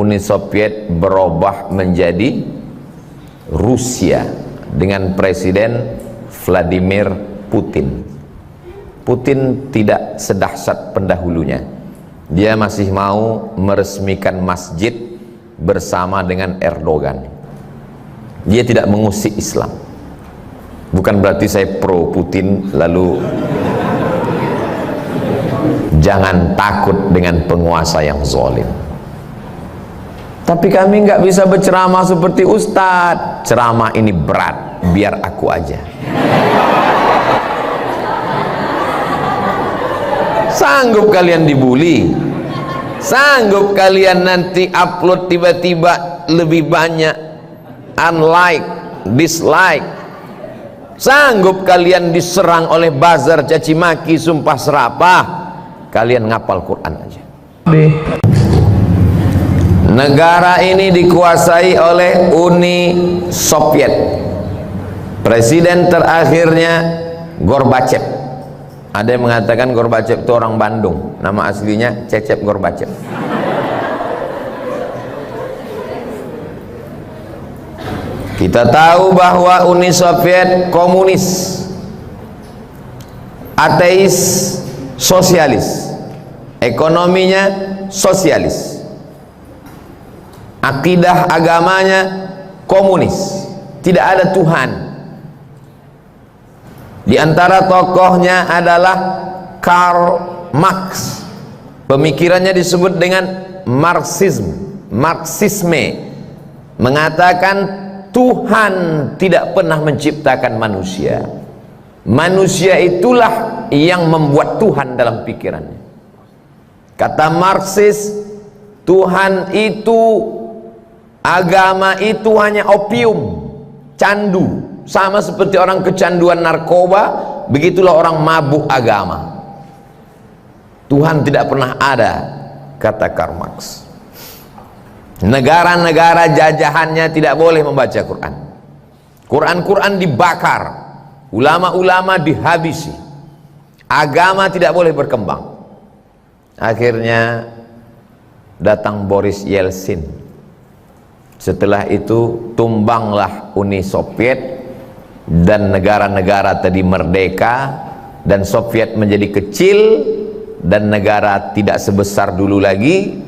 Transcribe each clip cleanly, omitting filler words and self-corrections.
Uni Soviet berubah menjadi Rusia dengan Presiden Vladimir Putin. Putin tidak sedahsyat pendahulunya. Dia masih mau meresmikan masjid bersama dengan Erdogan. Dia tidak mengusik Islam. Bukan berarti saya pro Putin lalu jangan takut dengan penguasa yang zalim. Tapi kami nggak bisa berceramah seperti Ustadz. Ceramah ini berat, biar aku aja. Sanggup kalian dibully? Sanggup kalian nanti upload tiba-tiba lebih banyak unlike, dislike? Sanggup kalian diserang oleh buzzer, caci maki, sumpah serapah? Kalian ngapal Quran aja. Negara ini dikuasai oleh Uni Soviet. Presiden terakhirnya Gorbachev. Ada yang mengatakan Gorbachev itu orang Bandung, nama aslinya Cecep Gorbachev. Kita tahu bahwa Uni Soviet komunis, ateis, sosialis, ekonominya sosialis, akidah agamanya komunis, tidak ada Tuhan. Di antara tokohnya adalah Karl Marx. Pemikirannya disebut dengan Marxisme, mengatakan Tuhan tidak pernah menciptakan manusia. Manusia itulah yang membuat Tuhan dalam pikirannya. Kata Marxis, Tuhan itu, agama itu hanya opium, candu. Sama seperti orang kecanduan narkoba, begitulah orang mabuk agama. Tuhan tidak pernah ada, kata Karl Marx. Negara-negara jajahannya tidak boleh membaca Quran. Quran dibakar, ulama-ulama dihabisi, agama tidak boleh berkembang. Akhirnya datang Boris Yeltsin. Setelah itu tumbanglah Uni Soviet, dan negara-negara tadi merdeka, dan Soviet menjadi kecil, dan negara tidak sebesar dulu lagi.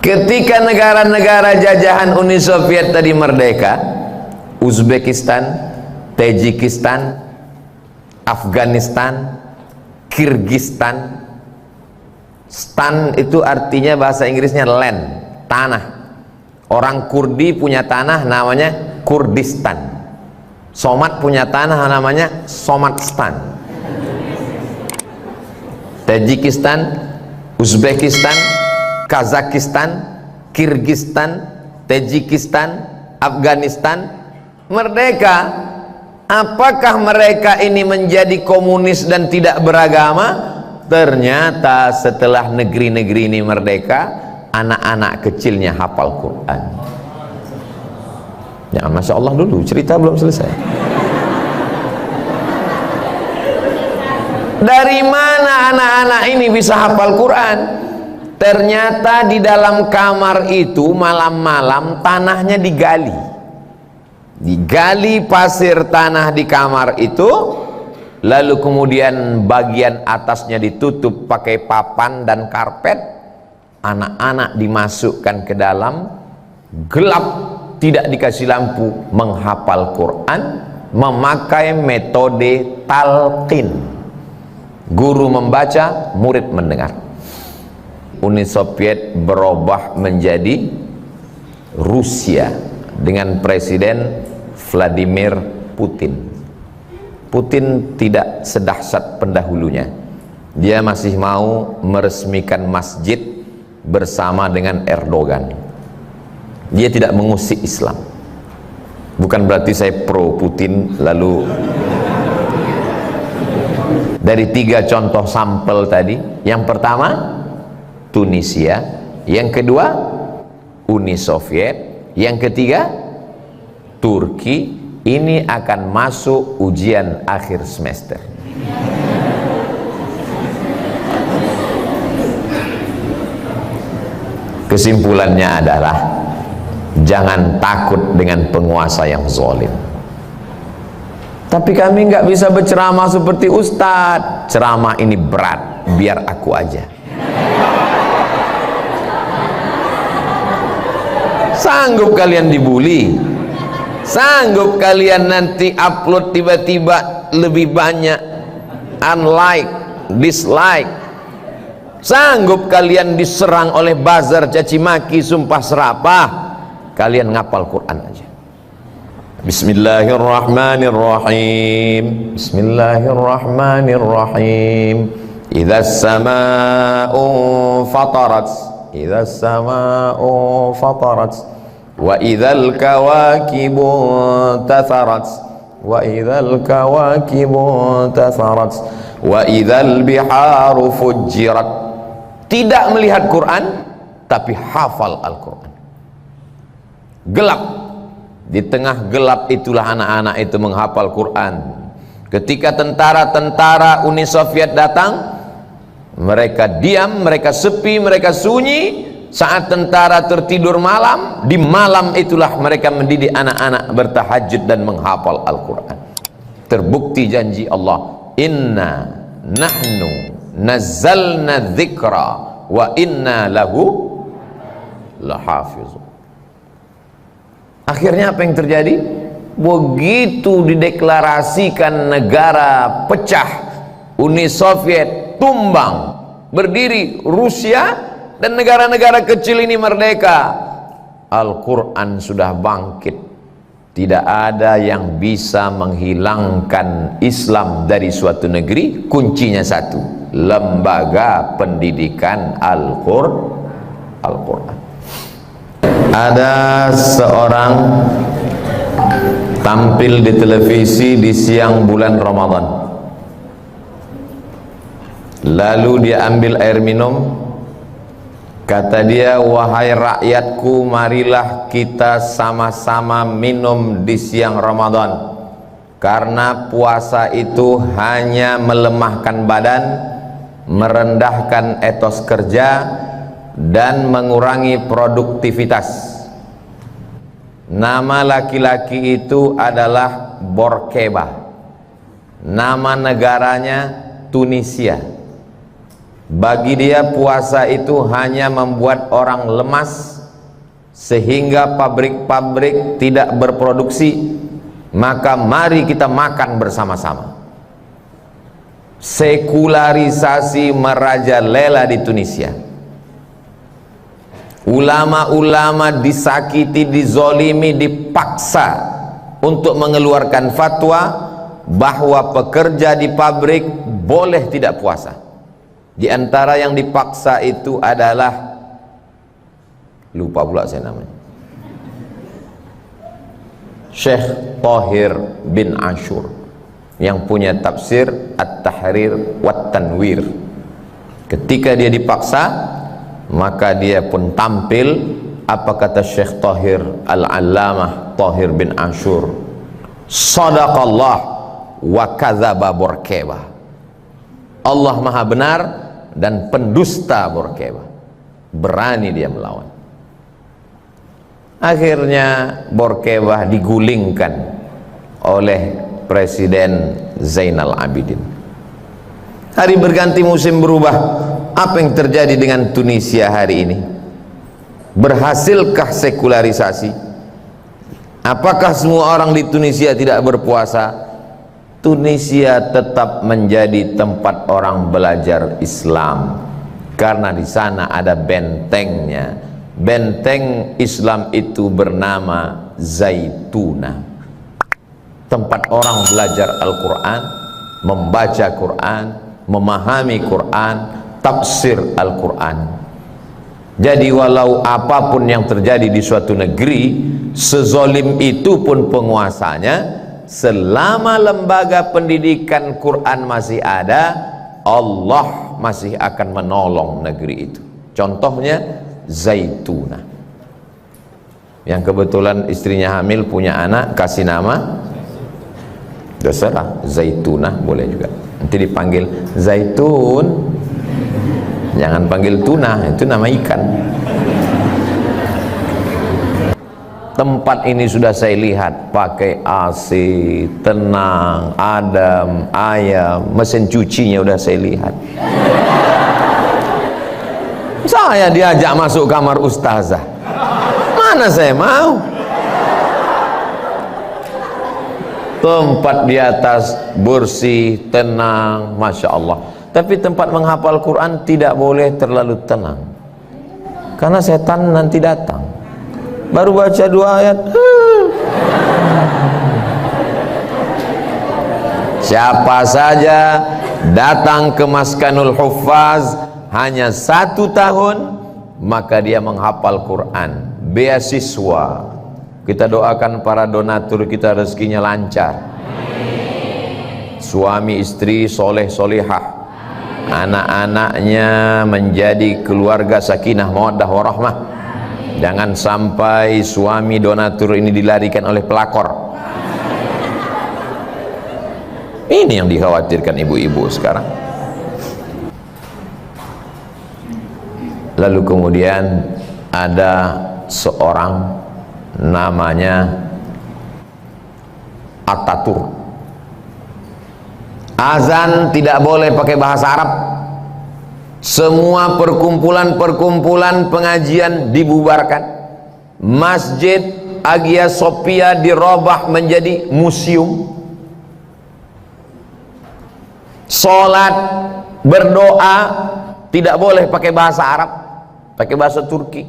Ketika negara-negara jajahan Uni Soviet tadi merdeka, Uzbekistan, Tajikistan, Afghanistan, Kirgistan. Stan itu artinya bahasa Inggrisnya land, tanah. Orang Kurdi punya tanah namanya Kurdistan. Somat punya tanah namanya Somatstan. Tajikistan, Uzbekistan, Kazakistan, Kirgistan, Tajikistan, Afghanistan merdeka. Apakah mereka ini menjadi komunis dan tidak beragama? Ternyata setelah negeri-negeri ini merdeka, anak-anak kecilnya hafal Quran. Ya, Masya Allah dulu, cerita belum selesai. Dari mana anak-anak ini bisa hafal Quran? Ternyata di dalam kamar itu malam-malam tanahnya digali. Digali pasir tanah di kamar itu, lalu kemudian bagian atasnya ditutup pakai papan dan karpet. Anak-anak dimasukkan ke dalam, gelap, tidak dikasih lampu, menghafal Quran memakai metode talqin. Guru membaca, murid mendengar. Uni Soviet berubah menjadi Rusia dengan Presiden Vladimir Putin. Putin tidak sedahsyat pendahulunya. Dia masih mau meresmikan masjid bersama dengan Erdogan. Dia tidak mengusik Islam. Bukan berarti saya pro Putin lalu. Dari 3 contoh sampel tadi, yang pertama Tunisia, yang kedua Uni Soviet, yang ketiga Turki. Ini akan masuk ujian akhir semester. Kesimpulannya adalah jangan takut dengan penguasa yang zalim. Tapi kami nggak bisa berceramah seperti Ustadz. Ceramah ini berat, biar aku aja. Sanggup kalian dibully? Sanggup kalian nanti upload tiba-tiba lebih banyak unlike, dislike? Sanggup kalian diserang oleh buzzer, caci maki, sumpah serapah? Kalian ngapal Quran aja. Bismillahirrahmanirrahim. Bismillahirrahmanirrahim. Idzas samaa'u fatarat. Idzas samaa'u fatarat. Wa idzal kawakibu tatharat. Wa idzal kawakibu tatharat. Wa idzal biharu fujirat. Tidak melihat Quran tapi hafal Al-Quran. Gelap. Di tengah gelap itulah anak-anak itu menghafal Quran. Ketika tentara-tentara Uni Soviet datang, mereka diam, mereka sepi, mereka sunyi. Saat tentara tertidur malam, di malam itulah mereka mendidik anak-anak bertahajud dan menghafal Al-Quran. Terbukti janji Allah, inna nahnu nazzalna dzikra wa inna lahu lahafizun. Akhirnya apa yang terjadi? Begitu dideklarasikan negara pecah, Uni Soviet tumbang, berdiri Rusia, dan negara-negara kecil ini merdeka. Al-Quran sudah bangkit. Tidak ada yang bisa menghilangkan Islam dari suatu negeri. Kuncinya satu, lembaga pendidikan Al-Quran. Ada seorang tampil di televisi di siang bulan Ramadan. Lalu dia ambil air minum. Kata dia, wahai rakyatku, marilah kita sama-sama minum di siang Ramadan. Karena puasa itu hanya melemahkan badan, merendahkan etos kerja, dan mengurangi produktivitas. Nama laki-laki itu adalah Borkeba. Nama negaranya Tunisia. Bagi dia puasa itu hanya membuat orang lemas sehingga pabrik-pabrik tidak berproduksi. Maka mari kita makan bersama-sama. Sekularisasi merajalela di Tunisia. Ulama-ulama disakiti, dizolimi, dipaksa untuk mengeluarkan fatwa bahwa pekerja di pabrik boleh tidak puasa. Di antara yang dipaksa itu adalah, lupa pula saya namanya, Syekh Thahir bin Ashur, yang punya tafsir At-Tahrir wat Tanwir. Ketika dia dipaksa, maka dia pun tampil. Apa kata Syekh Thahir Al-Allamah Thahir bin Ashur? Sadaqallah wa kadzaba Borkeba. Allah maha benar dan pendusta Borkeba. Berani dia melawan. Akhirnya Borkeba digulingkan oleh Presiden Zainal Abidin. Hari berganti, musim berubah. Apa yang terjadi dengan Tunisia hari ini? Berhasilkah sekularisasi? Apakah semua orang di Tunisia tidak berpuasa? Tunisia tetap menjadi tempat orang belajar Islam karena di sana ada bentengnya. Benteng Islam itu bernama Zaituna. Tempat orang belajar Al-Quran, membaca Quran, memahami Quran, tafsir Al-Quran. Jadi walau apapun yang terjadi di suatu negeri, sezolim itu pun penguasanya, selama lembaga pendidikan Quran masih ada, Allah masih akan menolong negeri itu. Contohnya Zaituna, yang kebetulan istrinya hamil, punya anak, kasih nama terserah, Zaituna boleh juga. Nanti dipanggil Zaitun, jangan panggil tuna, itu nama ikan. Tempat ini sudah saya lihat pakai AC, tenang, adem, ayam, mesin cucinya udah saya lihat. Saya diajak masuk kamar ustazah, mana saya mau. Tempat di atas bersih, tenang, Masya Allah. Tapi tempat menghafal Quran tidak boleh terlalu tenang, karena setan nanti datang. Baru baca 2 ayat, siapa saja datang ke Maskanul Huffaz hanya 1 tahun, maka dia menghafal Quran, beasiswa. Kita doakan para donatur kita rezekinya lancar, suami istri soleh solihah, anak-anaknya menjadi keluarga sakinah mawaddah warahmah. Jangan sampai suami donatur ini dilarikan oleh pelakor. Ini yang dikhawatirkan ibu-ibu sekarang. Lalu kemudian ada seorang namanya Ataturk. Azan tidak boleh pakai bahasa Arab. Semua perkumpulan-perkumpulan pengajian dibubarkan. Masjid Hagia Sophia dirubah menjadi museum. Sholat, berdoa tidak boleh pakai bahasa Arab, pakai bahasa Turki.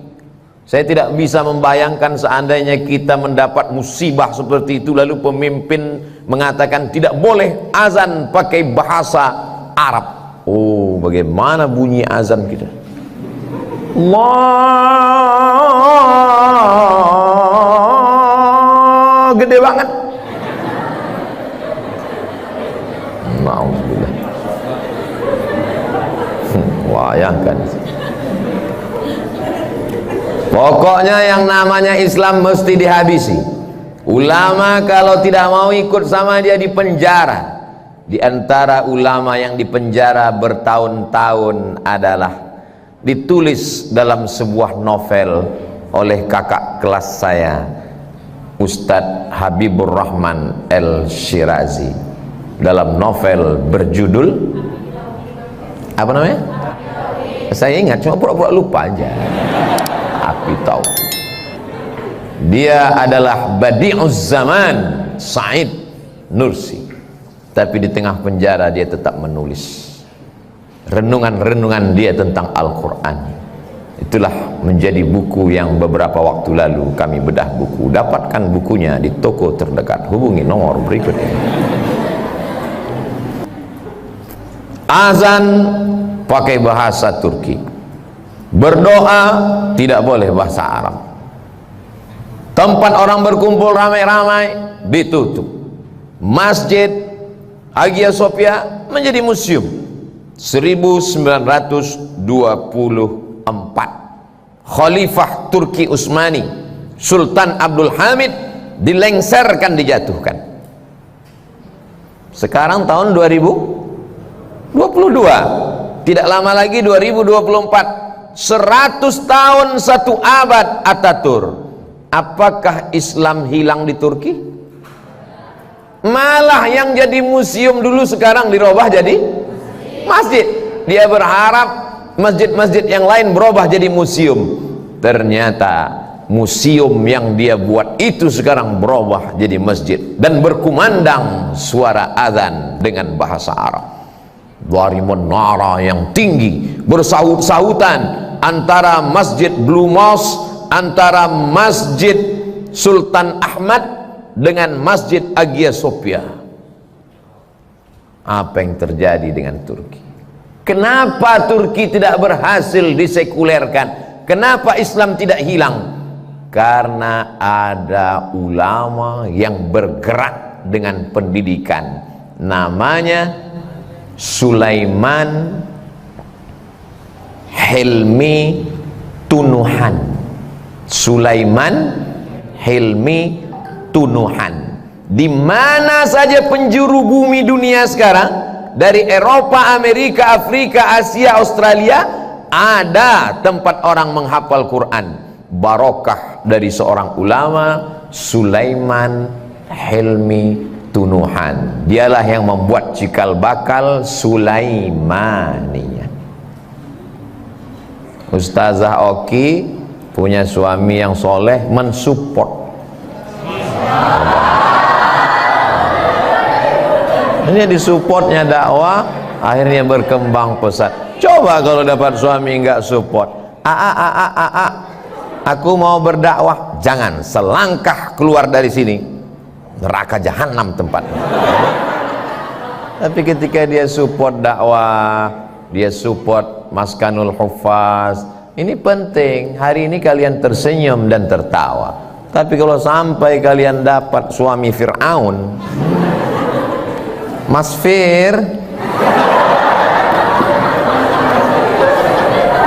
Saya tidak bisa membayangkan seandainya kita mendapat musibah seperti itu, lalu pemimpin mengatakan tidak boleh azan pakai bahasa Arab. Oh, bagaimana bunyi azan kita? Allah gede banget. Alhamdulillah. Bayangkan. Pokoknya yang namanya Islam mesti dihabisi. Ulama kalau tidak mau ikut sama dia di penjara. Di antara ulama yang dipenjara bertahun-tahun adalah ditulis dalam sebuah novel oleh kakak kelas saya, Ustadz Habibur Rahman El-Shirazi, dalam novel berjudul apa namanya? Saya ingat, cuma pura-pura lupa aja. Tapi tahu dia adalah Badi'uz Zaman Said Nursi. Tapi di tengah penjara dia tetap menulis renungan-renungan dia tentang Al-Quran. Itulah menjadi buku yang beberapa waktu lalu kami bedah buku. Dapatkan bukunya di toko terdekat, hubungi nomor berikut ini. Azan pakai bahasa Turki, berdoa tidak boleh bahasa Arab, tempat orang berkumpul ramai-ramai ditutup, masjid Hagia Sophia menjadi museum. 1924 Khalifah Turki Utsmani Sultan Abdul Hamid dilengserkan, dijatuhkan. Sekarang tahun 2022, tidak lama lagi 2024, 100 tahun, 1 abad Ataturk. Apakah Islam hilang di Turki? Malah yang jadi museum dulu sekarang dirubah jadi masjid. Dia berharap masjid-masjid yang lain berubah jadi museum. Ternyata museum yang dia buat itu sekarang berubah jadi masjid dan berkumandang suara azan dengan bahasa Arab. Dari menara yang tinggi bersahut-sahutan antara Masjid Blue Mosque, antara Masjid Sultan Ahmad dengan Masjid Hagia Sophia. Apa yang terjadi dengan Turki? Kenapa Turki tidak berhasil disekulerkan? Kenapa Islam tidak hilang? Karena ada ulama yang bergerak dengan pendidikan. Namanya Sulaiman Hilmi Tunuhan. Sulaiman Hilmi Tunuhan. Di mana saja penjuru bumi dunia sekarang, dari Eropa, Amerika, Afrika, Asia, Australia, ada tempat orang menghafal Quran. barokah dari seorang ulama, Sulaiman Hilmi Tunuhan. Dialah yang membuat cikal bakal Sulaimaniyah. Ustazah Oki punya suami yang soleh, mensupport. Ini disupportnya dakwah, akhirnya berkembang pesat. Coba kalau dapat suami nggak support, aku mau berdakwah, jangan selangkah keluar dari sini, neraka jahanam tempatnya. Tapi ketika dia support dakwah, dia support Maskanul Huffaz, ini penting. Hari ini kalian tersenyum dan tertawa, tapi kalau sampai kalian dapat suami Fir'aun, Mas Fir,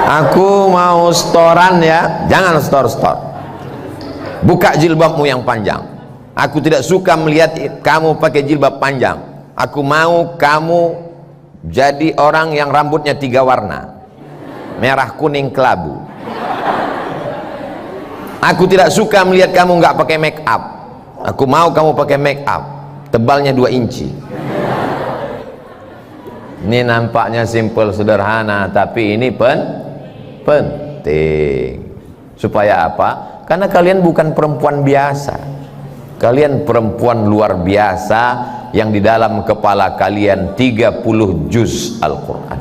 aku mau storan ya, jangan store. Buka jilbabmu yang panjang. Aku tidak suka melihat kamu pakai jilbab panjang. Aku mau kamu jadi orang yang rambutnya 3 warna, merah, kuning, kelabu. Aku tidak suka melihat kamu nggak pakai make up. Aku mau kamu pakai make up, tebalnya 2 inci. Ini nampaknya simpel sederhana, tapi ini penting. Supaya apa? Karena kalian bukan perempuan biasa. Kalian perempuan luar biasa yang di dalam kepala kalian 30 juz Al-Quran.